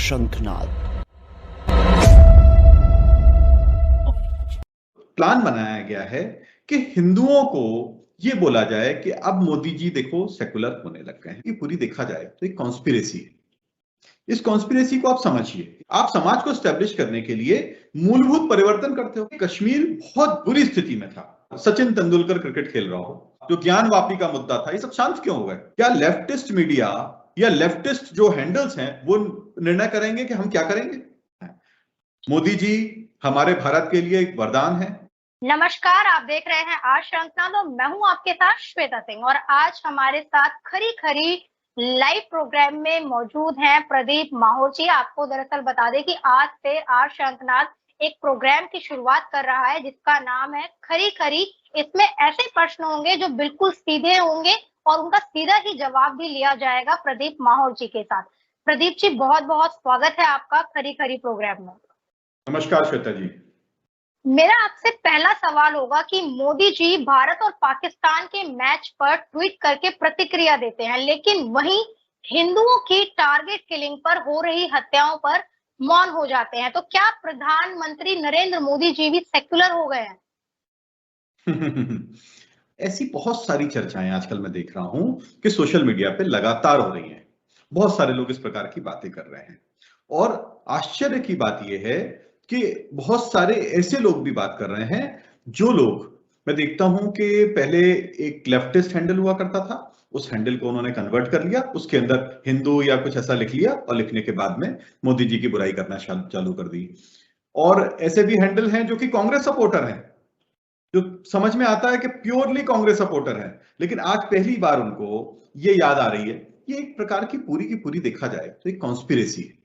शंखनाद। प्लान बनाया गया है कि हिंदुओं को ये बोला जाए कि अब मोदी जी देखो सेकुलर होने लग गए हैं। ये पूरी देखा जाए तो एक कॉन्स्पिरेसी है। इस कॉन्स्पिरेसी को आप समझिए। आप समाज को स्टैब्लिश करने के लिए मूलभूत परिवर्तन करते हो। कश्मीर बहुत बुरी स्थिति में था। सचिन तेंदुलकर क्रिकेट खेल रहा हो, जो ज्ञान वापी का मुद्दा था, ये सब शांत क्यों हो गए? क्या लेफ्टिस्ट मीडिया या लेफ्टिस्ट जो हैंडल्स हैं वो निर्णय करेंगे कि हम क्या करेंगे? मोदी जी हमारे भारत के लिए एक वरदान है। नमस्कार, आप देख रहे हैं आज शंखनाद और मैं हूं आपके साथ श्वेता सिंह। और आज हमारे साथ खरी खरी लाइव प्रोग्राम में मौजूद हैं प्रदीप माहौर जी। आपको दरअसल बता दें कि आज से आज शंखनाद एक प्रोग्राम की शुरुआत कर रहा है जिसका नाम है खरी खरी। इसमें ऐसे प्रश्न होंगे जो बिल्कुल सीधे होंगे और उनका सीधा ही जवाब भी लिया जाएगा प्रदीप माहौर जी के साथ। प्रदीप जी, बहुत बहुत स्वागत है आपका खरी खरी प्रोग्राम में। नमस्कार श्वेता जी। मेरा आपसे पहला सवाल होगा कि मोदी जी भारत और पाकिस्तान के मैच पर ट्वीट करके प्रतिक्रिया देते हैं, लेकिन वहीं हिंदुओं की टारगेट किलिंग पर हो रही हत्याओं पर मौन हो जाते हैं। तो क्या प्रधानमंत्री नरेंद्र मोदी जी भी सेक्युलर हो गए हैं? ऐसी बहुत सारी चर्चाएं आजकल मैं देख रहा हूं कि सोशल मीडिया पे लगातार हो रही हैं। बहुत सारे लोग इस प्रकार की बातें कर रहे हैं और आश्चर्य की बात यह है कि बहुत सारे ऐसे लोग भी बात कर रहे हैं जो लोग, मैं देखता हूं कि पहले एक लेफ्टिस्ट हैंडल हुआ करता था, उस हैंडल को उन्होंने कन्वर्ट कर लिया, उसके अंदर हिंदू या कुछ ऐसा लिख लिया और लिखने के बाद में मोदी जी की बुराई करना चालू कर दी। और ऐसे भी हैंडल हैं जो कि कांग्रेस सपोर्टर हैं, जो समझ में आता है कि प्योरली कांग्रेस सपोर्टर है, लेकिन आज पहली बार उनको ये याद आ रही है। ये एक प्रकार की पूरी देखा जाए तो एक कॉन्स्पिरेसी है।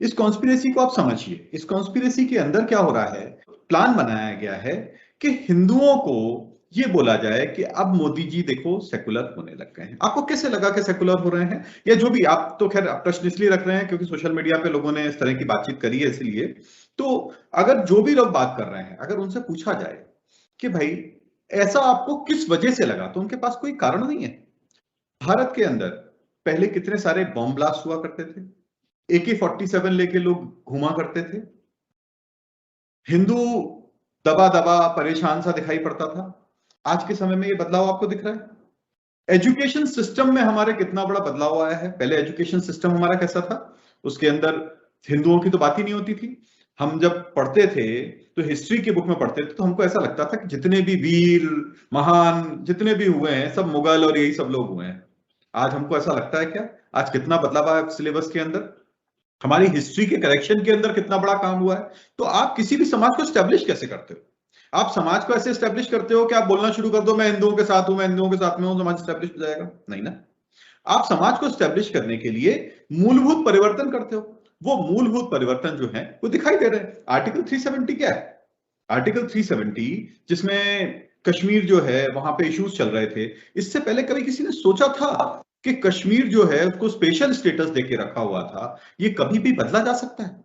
इस कॉन्स्पिरेसी को आप समझिए। इस कॉन्स्पिरेसी के अंदर क्या हो रहा है? प्लान बनाया गया है कि हिंदुओं को ये बोला जाए कि अब मोदी जी देखो सेकुलर होने लग गए हैं। आपको कैसे लगा कि सेकुलर हो रहे हैं? या जो भी, आप तो खैर प्रश्न इसलिए रख रहे हैं क्योंकि सोशल मीडिया पे लोगों ने इस तरह की बातचीत करी है, इसलिए। तो अगर जो भी लोग बात कर रहे हैं, अगर उनसे पूछा जाए कि भाई ऐसा आपको किस वजह से लगा, तो उनके पास कोई कारण नहीं है। भारत के अंदर पहले कितने सारे बॉम्ब ब्लास्ट हुआ करते थे, AK-47 लेके लोग घुमा करते थे, हिंदू दबा दबा परेशान सा दिखाई पड़ता था। आज के समय में ये बदलाव आपको दिख रहा है। एजुकेशन सिस्टम में हमारे कितना बड़ा बदलाव आया है। पहले एजुकेशन सिस्टम हमारा कैसा था? उसके अंदर हिंदुओं की तो बात ही नहीं होती थी। हम जब पढ़ते थे तो हिस्ट्री की बुक में पढ़ते थे तो हमको ऐसा लगता था कि जितने भी वीर महान जितने भी हुए हैं सब मुगल और यही सब लोग हुए हैं। आज हमको ऐसा लगता है क्या? आज कितना बदलाव आया सिलेबस के अंदर, हमारी हिस्ट्री के करेक्शन के अंदर कितना बड़ा काम हुआ है। तो आप किसी भी समाज को स्टैब्लिश कैसे करते हो? आप समाज को ऐसे स्टैब्लिश करते हो कि आप बोलना शुरू कर दो मैं हिंदुओं के साथ हूं, मैं हिंदुओं के साथ में हूं, समाज स्टैब्लिश हो जाएगा? नहीं ना। आप समाज को स्टैब्लिश करने के लिए मूलभूत परिवर्तन करते हो। वो मूलभूत परिवर्तन जो है वो दिखाई दे रहे हैं। आर्टिकल 370 क्या है? आर्टिकल 370 जिसमें कश्मीर जो है वहां पे इश्यूज चल रहे थे, इससे पहले कभी किसी ने सोचा था कि कश्मीर जो है उसको स्पेशल स्टेटस देके रखा हुआ था, ये कभी भी बदला जा सकता है?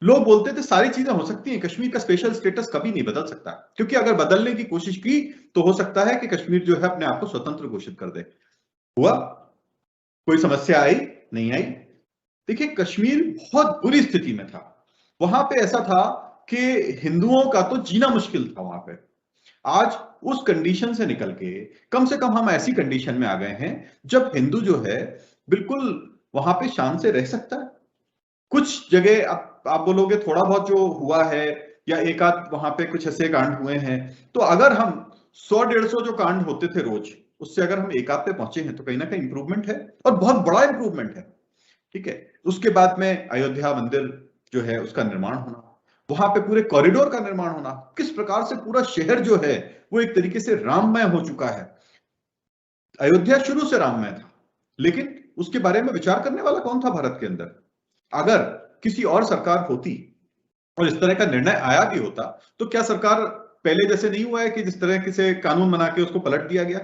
लोग बोलते थे सारी चीजें हो सकती हैं, कश्मीर का स्पेशल स्टेटस कभी नहीं बदल सकता, क्योंकि अगर बदलने की कोशिश की तो हो सकता है कि कश्मीर जो है अपने आप को स्वतंत्र घोषित कर दे। हुआ? कोई समस्या आई? नहीं आई। देखिए, कश्मीर बहुत बुरी स्थिति में था। वहां पे ऐसा था कि हिंदुओं का तो जीना मुश्किल था वहां पे। आज उस कंडीशन से निकल के कम से कम हम ऐसी कंडीशन में आ गए हैं जब हिंदू जो है बिल्कुल वहां पे शान से रह सकता है। कुछ जगह आप बोलोगे थोड़ा बहुत जो हुआ है या एक आध वहां पे कुछ ऐसे कांड हुए हैं, तो अगर हम 100-150 जो कांड होते थे रोज, उससे अगर हम एक आध पे पहुंचे हैं तो कहीं ना कहीं इंप्रूवमेंट है और बहुत बड़ा इंप्रूवमेंट है। ठीक है। उसके बाद में अयोध्या मंदिर जो है उसका निर्माण होना, वहां पे पूरे कॉरिडोर का निर्माण होना, किस प्रकार से पूरा शहर जो है वो एक तरीके से राममय हो चुका है। अयोध्या शुरू से राममय था, लेकिन उसके बारे में विचार करने वाला कौन था भारत के अंदर? अगर किसी और सरकार होती और इस तरह का निर्णय आया भी होता तो क्या सरकार पहले जैसे नहीं हुआ है कि जिस तरह से कानून बना के उसको पलट दिया गया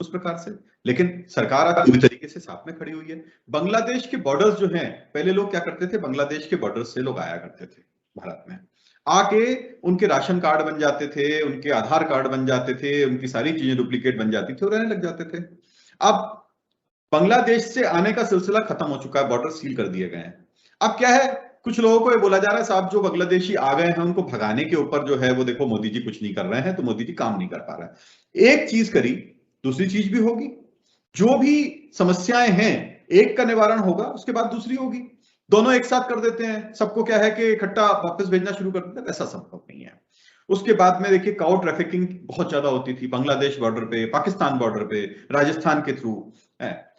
उस प्रकार से? लेकिन सरकार आज पूरी तरीके से साथ में खड़ी हुई है। बांग्लादेश के बॉर्डर्स जो हैं, पहले लोग क्या करते थे, बांग्लादेश के बॉर्डर्स से लोग आया करते थे भारत में, आके उनके राशन कार्ड बन जाते थे, उनके आधार कार्ड बन जाते थे, उनकी सारी चीजें डुप्लीकेट बन जाती थी और रहने लग जाते थे। अब बांग्लादेश से आने का सिलसिला खत्म हो चुका है, बॉर्डर सील कर दिए गए हैं। अब क्या है, कुछ लोगों को ये बोला जा रहा है साहब जो बांग्लादेशी आ गए हैं उनको भगाने के ऊपर जो है वो देखो मोदी जी कुछ नहीं कर रहे हैं, तो मोदी जी काम नहीं कर पा रहे हैं। एक चीज करी, दूसरी चीज भी होगी। जो भी समस्याएं हैं, एक का निवारण होगा, उसके बाद दूसरी होगी। दोनों एक साथ कर देते हैं, सबको क्या है कि इकट्ठा वापस भेजना शुरू कर देते हैं, ऐसा संभव नहीं है। उसके बाद में देखिए काउ ट्रैफिकिंग बहुत ज्यादा होती थी बांग्लादेश बॉर्डर पे, पाकिस्तान बॉर्डर पे, राजस्थान के थ्रू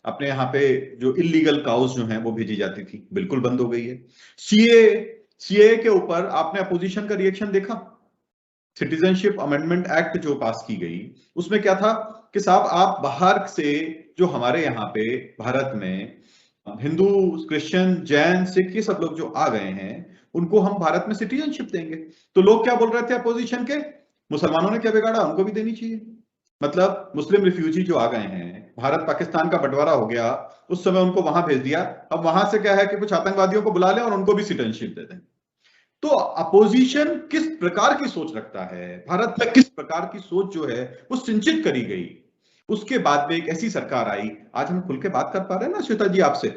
अपने यहाँ पे जो इलीगल काउस जो हैं वो भेजी जाती थी, बिल्कुल बंद हो गई है। सीए के ऊपर आपने अपोजिशन का रिएक्शन देखा। सिटीजनशिप अमेंडमेंट एक्ट जो पास की गई, उसमें क्या था कि साहब आप बाहर से जो हमारे यहाँ पे भारत में हिंदू, क्रिश्चियन, जैन, सिख, ये सब लोग जो आ गए हैं उनको हम भारत में सिटीजनशिप देंगे। तो लोग क्या बोल रहे थे अपोजिशन के, मुसलमानों ने क्या बिगाड़ा, उनको भी देनी चाहिए। मतलब मुस्लिम रिफ्यूजी जो आ गए हैं, भारत पाकिस्तान का बंटवारा हो गया, उस समय उनको वहां भेज दिया, अब वहां से क्या है कि कुछ आतंकवादियों को बुला लें और उनको भी सिटीजनशिप दे दें। तो अपोजिशन किस प्रकार की सोच रखता है, भारत में किस प्रकार की सोच जो है वो सिंचित करी गई, उसके बाद में एक ऐसी सरकार आई। आज हम खुल के बात कर पा रहे हैं ना श्वेता जी आपसे,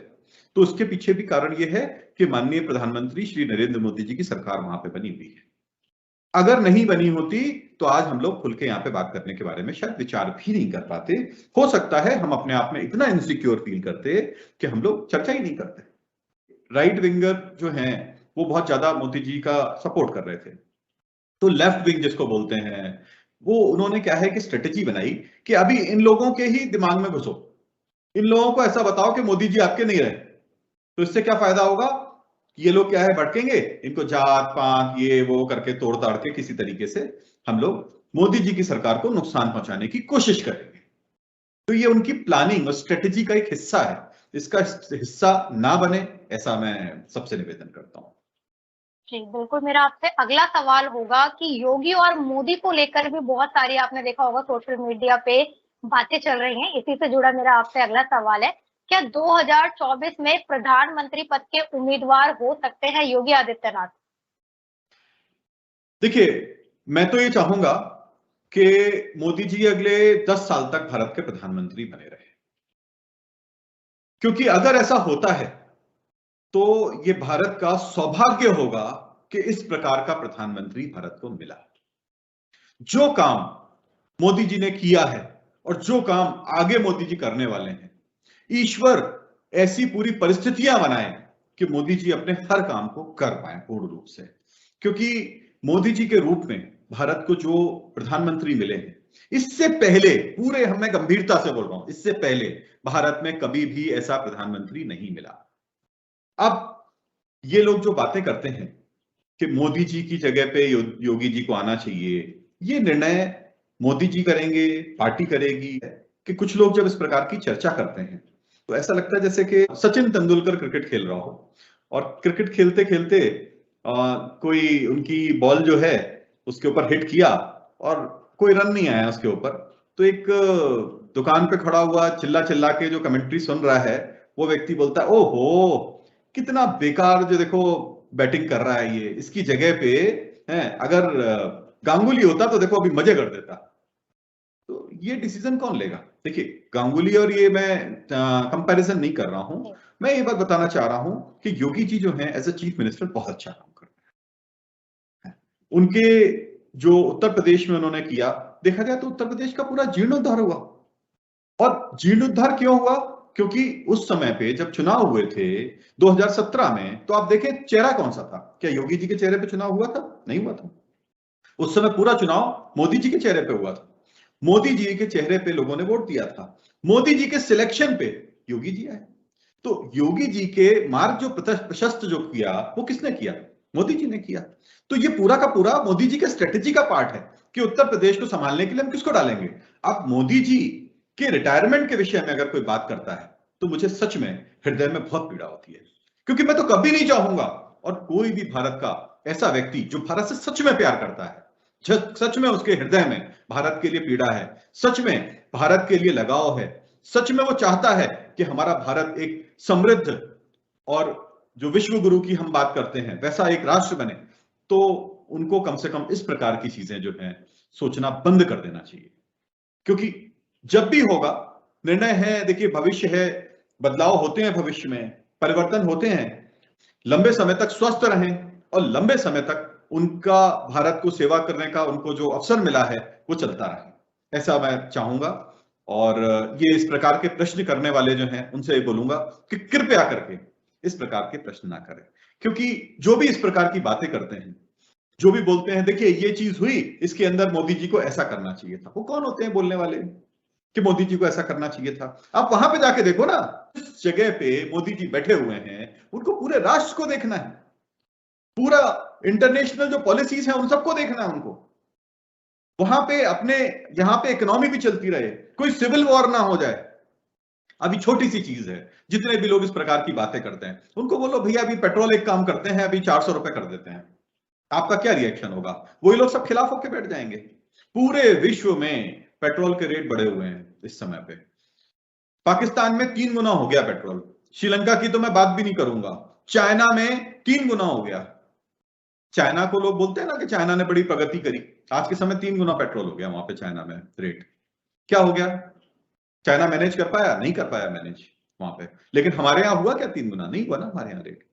तो उसके पीछे भी कारण यह है कि माननीय प्रधानमंत्री श्री नरेंद्र मोदी जी की सरकार वहां पे बनी हुई है। अगर नहीं बनी होती तो आज हम लोग खुल के यहाँ पे बात करने के बारे में शायद विचार भी नहीं कर पाते। हो सकता है हम अपने आप में इतना इनसिक्योर फील करते कि हम लोग चर्चा ही नहीं करते। राइट विंगर जो हैं वो बहुत ज्यादा मोदी जी का सपोर्ट कर रहे थे, तो लेफ्ट विंग जिसको बोलते हैं, वो उन्होंने क्या है कि स्ट्रेटेजी बनाई कि अभी इन लोगों के ही दिमाग में घुसो, इन लोगों को ऐसा बताओ कि मोदी जी आपके नहीं रहे, तो इससे क्या फायदा होगा, ये लोग क्या है भटकेंगे, इनको जात पात ये वो करके तोड़ ताड़ के किसी तरीके से हम लोग मोदी जी की सरकार को नुकसान पहुंचाने की कोशिश करेंगे। तो ये उनकी प्लानिंग और स्ट्रेटेजी का एक हिस्सा है, इसका हिस्सा ना बने ऐसा मैं सबसे निवेदन करता हूं। जी, बिल्कुल। मेरा आपसे अगला सवाल होगा कि योगी और मोदी को लेकर भी बहुत सारी आपने देखा होगा सोशल मीडिया पे बातें चल रही हैं। इसी से जुड़ा मेरा आपसे अगला सवाल है, क्या 2024 में प्रधानमंत्री पद के उम्मीदवार हो सकते हैं योगी आदित्यनाथ? देखिए, मैं तो ये चाहूंगा कि मोदी जी अगले 10 साल तक भारत के प्रधानमंत्री बने रहे, क्योंकि अगर ऐसा होता है तो ये भारत का सौभाग्य होगा कि इस प्रकार का प्रधानमंत्री भारत को मिला। जो काम मोदी जी ने किया है और जो काम आगे मोदी जी करने वाले हैं, ईश्वर ऐसी पूरी परिस्थितियां बनाए कि मोदी जी अपने हर काम को कर पाए पूर्ण रूप से। क्योंकि मोदी जी के रूप में भारत को जो प्रधानमंत्री मिले हैं, इससे पहले पूरे मैं गंभीरता से बोल रहा हूं, इससे पहले भारत में कभी भी ऐसा प्रधानमंत्री नहीं मिला। अब ये लोग जो बातें करते हैं कि मोदी जी की जगह पे योगी जी को आना चाहिए, ये निर्णय मोदी जी करेंगे, पार्टी करेगी, कि कुछ लोग जब इस प्रकार की चर्चा करते हैं तो ऐसा लगता है जैसे कि सचिन तेंदुलकर क्रिकेट खेल रहा हो और क्रिकेट खेलते खेलते कोई उनकी बॉल जो है उसके ऊपर हिट किया और कोई रन नहीं आया उसके ऊपर, तो एक दुकान पे खड़ा हुआ चिल्ला चिल्ला के जो कमेंट्री सुन रहा है वो व्यक्ति बोलता है, ओहो कितना बेकार जो देखो बैटिंग कर रहा है ये, इसकी जगह पे है अगर गांगुली होता तो देखो अभी मजे कर देता। तो ये डिसीजन कौन लेगा? देखिए गांगुली और ये मैं कंपैरिजन नहीं कर रहा हूं, मैं ये बात बताना चाह रहा हूं कि योगी जी जो है एज अ चीफ मिनिस्टर बहुत अच्छा काम कर रहे हैं। उनके जो उत्तर प्रदेश में उन्होंने किया, देखा जाए तो उत्तर प्रदेश का पूरा जीर्णोद्धार हुआ। और जीर्णोद्धार क्यों हुआ? क्योंकि उस समय पे जब चुनाव हुए थे 2017 में, तो आप देखें चेहरा कौन सा था? क्या योगी जी के चेहरे पे चुनाव हुआ था? नहीं हुआ था। उस समय पूरा चुनाव मोदी जी के चेहरे पे हुआ था। मोदी जी के चेहरे पे लोगों ने वोट दिया था। मोदी जी के सिलेक्शन पे योगी जी आए। तो योगी जी के मार्ग जो प्रशस्त जो किया वो किसने किया? मोदी जी ने किया। तो ये पूरा का पूरा मोदी जी के स्ट्रेटेजी का पार्ट है कि उत्तर प्रदेश को संभालने के लिए हम किसको डालेंगे। अब मोदी जी के रिटायरमेंट के विषय में अगर कोई बात करता है तो मुझे सच में हृदय में बहुत पीड़ा होती है, क्योंकि मैं तो कभी नहीं चाहूंगा, और कोई भी भारत का ऐसा व्यक्ति जो भारत से सच में प्यार करता है, सच में उसके हृदय में भारत के लिए पीड़ा है, सच में भारत के लिए लगाव है, सच में वो चाहता है कि हमारा भारत एक समृद्ध और जो विश्व गुरु की हम बात करते हैं वैसा एक राष्ट्र बने, तो उनको कम से कम इस प्रकार की चीजें जो है सोचना बंद कर देना चाहिए। क्योंकि जब भी होगा, निर्णय है, देखिए भविष्य है, बदलाव होते हैं, भविष्य में परिवर्तन होते हैं, लंबे समय तक स्वस्थ रहें और लंबे समय तक उनका भारत को सेवा करने का उनको जो अवसर मिला है वो चलता रहे, ऐसा मैं चाहूंगा। और ये इस प्रकार के प्रश्न करने वाले जो हैं उनसे बोलूंगा कि कृपया करके इस प्रकार के प्रश्न ना करें, क्योंकि जो भी इस प्रकार की बातें करते हैं, जो भी बोलते हैं, देखिए ये चीज हुई, इसके अंदर मोदी जी को ऐसा करना चाहिए था, वो कौन होते हैं बोलने वाले कि मोदी जी को ऐसा करना चाहिए था? आप वहां पे जाके देखो ना, जिस जगह पे मोदी जी बैठे हुए हैं उनको पूरे राष्ट्र को देखना है, पूरा इंटरनेशनल जो पॉलिसीज हैं उन सबको देखना है उनको। वहां पे अपने यहां पे इकोनॉमी भी चलती रहे, कोई सिविल वॉर ना हो जाए। अभी छोटी सी चीज है, जितने भी लोग इस प्रकार की बातें करते हैं उनको बोलो भैया अभी पेट्रोल एक काम करते हैं, अभी 400 रुपए कर देते हैं, आपका क्या रिएक्शन होगा? वही लोग सब खिलाफ होकर बैठ जाएंगे। पूरे विश्व में पेट्रोल के रेट बढ़े हुए हैं इस समय पे। पाकिस्तान में 3 गुना हो गया पेट्रोल, श्रीलंका की तो मैं बात भी नहीं करूंगा, चाइना में 3 गुना हो गया। चाइना को लोग बोलते हैं ना कि चाइना ने बड़ी प्रगति करी, आज के समय 3 गुना पेट्रोल हो गया वहां पे चाइना में रेट। क्या हो गया? चाइना मैनेज कर पाया? नहीं कर पाया मैनेज वहां पे। लेकिन हमारे यहां हुआ क्या? 3 गुना नहीं हुआ ना हमारे यहाँ रेट,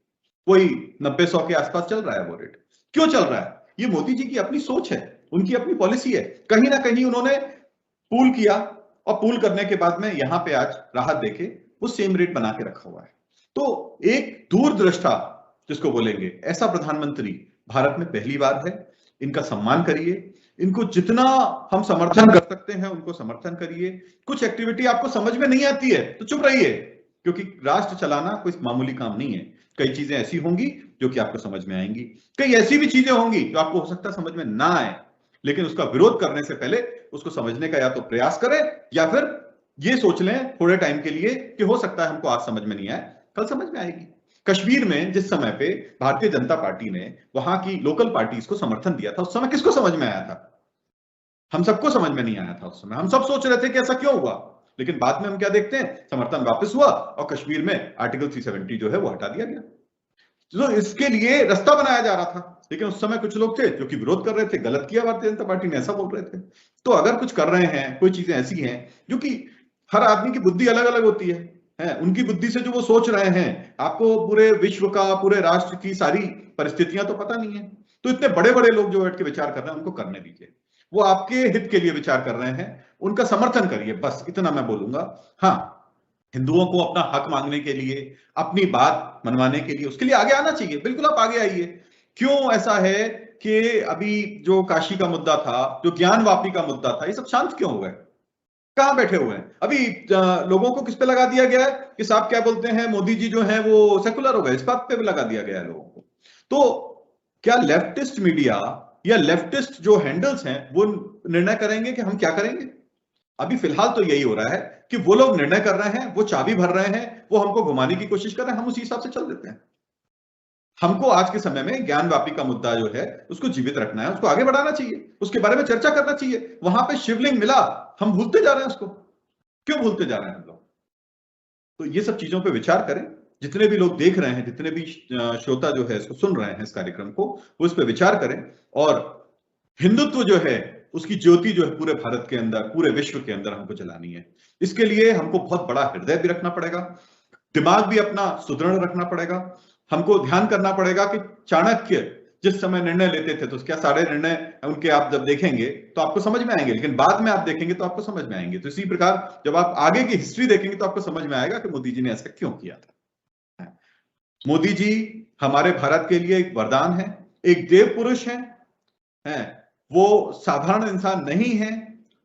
वही 90-100 के आसपास चल रहा है वो रेट। क्यों चल रहा है? ये मोदी जी की अपनी सोच है, उनकी अपनी पॉलिसी है। कहीं ना कहीं उन्होंने पूल किया और पूल करने के बाद में यहां पे आज राहत देके वो सेम रेट बना के रखा हुआ है। तो एक दूरदृष्टा जिसको बोलेंगे, ऐसा प्रधानमंत्री भारत में पहली बार है। इनका सम्मान करिए, इनको जितना हम समर्थन कर सकते हैं उनको समर्थन करिए। कुछ एक्टिविटी आपको समझ में नहीं आती है तो चुप रहिए, क्योंकि राष्ट्र चलाना कोई मामूली काम नहीं है। कई चीजें ऐसी होंगी जो कि आपको समझ में आएंगी, कई ऐसी भी चीजें होंगी जो आपको हो सकता है समझ में ना आए, लेकिन उसका विरोध करने से पहले उसको समझने का या तो प्रयास करें या फिर ये सोच लें थोड़े टाइम के लिए कि हो सकता है हमको आज समझ में नहीं आए, कल समझ में आएगी। कश्मीर में जिस समय पे भारतीय जनता पार्टी ने वहां की लोकल पार्टीज को समर्थन दिया था, उस समय किसको समझ में आया था? हम सबको समझ में नहीं आया था उस समय। हम सब सोच रहे थे कि ऐसा क्यों हुआ, लेकिन बाद में हम क्या देखते हैं, समर्थन वापस हुआ और कश्मीर में आर्टिकल 370 जो है वो हटा दिया गया। तो इसके लिए रास्ता बनाया जा रहा था, लेकिन उस समय कुछ लोग थे जो कि विरोध कर रहे थे, गलत किया भारतीय जनता पार्टी ने, ऐसा बोल रहे थे। तो अगर कुछ कर रहे हैं, कोई चीजें ऐसी हैं जो कि हर आदमी की बुद्धि अलग अलग होती है, उनकी बुद्धि से जो वो सोच रहे हैं, आपको पूरे विश्व का, पूरे राष्ट्र की सारी परिस्थितियां तो पता नहीं है। तो इतने बड़े बड़े लोग जो बैठ के विचार कर रहे हैं उनको करने दीजिए, वो आपके हित के लिए विचार कर रहे हैं, उनका समर्थन करिए, बस इतना मैं बोलूंगा। हाँ, हिंदुओं को अपना हक मांगने के लिए, अपनी बात मनवाने के लिए, उसके लिए आगे आना चाहिए, बिल्कुल आप आगे आइए। क्यों ऐसा है कि अभी जो काशी का मुद्दा था, जो ज्ञानवापी का मुद्दा था, ये सब शांत क्यों हो गए? कहां बैठे हुए हैं अभी? लोगों को किस पे लगा दिया गया है कि साहब क्या बोलते हैं, मोदी जी जो है वो सेकुलर हो गए, इस बात पे भी लगा दिया गया है लोगों को। तो क्या लेफ्टिस्ट मीडिया या लेफ्टिस्ट जो हैंडल्स हैं वो निर्णय करेंगे कि हम क्या करेंगे? अभी फिलहाल तो यही हो रहा है कि वो लोग निर्णय कर रहे हैं, वो चाबी भर रहे हैं, वो हमको घुमाने की कोशिश कर रहे हैं, हम उसी हिसाब से चल देते हैं। हमको आज के समय में ज्ञानवापी का मुद्दा जो है उसको जीवित रखना है, उसको आगे बढ़ाना चाहिए, उसके बारे में चर्चा करना चाहिए। वहां पे शिवलिंग मिला, हम भूलते जा रहे हैं उसको, क्यों भूलते जा रहे हैं हम लोग? तो ये सब चीजों पे विचार करें। जितने भी लोग देख रहे हैं, जितने भी श्रोता जो है इसको सुन रहे हैं, इस कार्यक्रम को, वो इस पे विचार करें। और हिंदुत्व जो है उसकी ज्योति जो है पूरे भारत के अंदर, पूरे विश्व के अंदर हमको जलानी है। इसके लिए हमको बहुत बड़ा हृदय भी रखना पड़ेगा, दिमाग भी अपना सुदृढ़ रखना पड़ेगा। हमको ध्यान करना पड़ेगा कि चाणक्य जिस समय निर्णय लेते थे तो क्या सारे निर्णय उनके आप जब देखेंगे तो आपको समझ में आएंगे, लेकिन बाद में आप देखेंगे तो आपको समझ में आएंगे। तो इसी प्रकार जब आप आगे की हिस्ट्री देखेंगे तो आपको समझ में आएगा कि मोदी जी ने ऐसा क्यों किया था। मोदी जी हमारे भारत के लिए एक वरदान है, एक देव पुरुष है, वो साधारण इंसान नहीं है,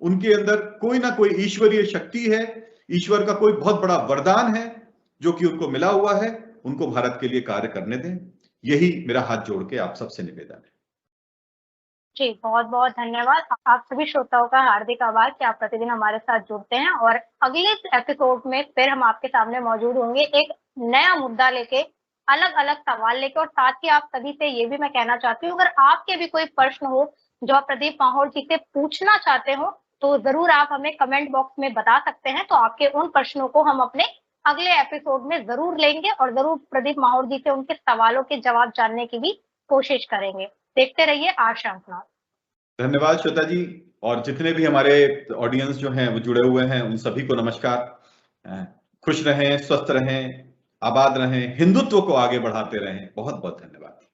उनके अंदर कोई ना कोई ईश्वरीय शक्ति है, ईश्वर का कोई बहुत बड़ा वरदान है जो कि उनको मिला हुआ है। उनको भारत के लिए कार्य करने दें, यही मेरा हाथ जोड़ के आप सबसे निवेदन है। जी, बहुत बहुत धन्यवाद। आप सभी श्रोताओं का हार्दिक आभार कि आप प्रतिदिन हमारे साथ जुड़ते हैं, और अगले एपिसोड में फिर हम आपके सामने मौजूद होंगे एक नया मुद्दा लेके, अलग अलग सवाल लेके। और साथ ही आप सभी से ये भी मैं कहना चाहती हूँ, अगर आपके भी कोई प्रश्न हो जो आप प्रदीप माहौर जी से पूछना चाहते हो तो जरूर आप हमें कमेंट बॉक्स में बता सकते हैं। तो आपके उन प्रश्नों को हम अपने अगले एपिसोड में जरूर लेंगे और जरूर प्रदीप माहौर जी से उनके सवालों के जवाब जानने की भी कोशिश करेंगे। देखते रहिए आज श्रृंखला। धन्यवाद श्वेता जी, और जितने भी हमारे ऑडियंस जो हैं वो जुड़े हुए हैं उन सभी को नमस्कार। खुश रहें, स्वस्थ रहें, आबाद रहें, हिंदुत्व को आगे बढ़ाते रहें। बहुत बहुत धन्यवाद।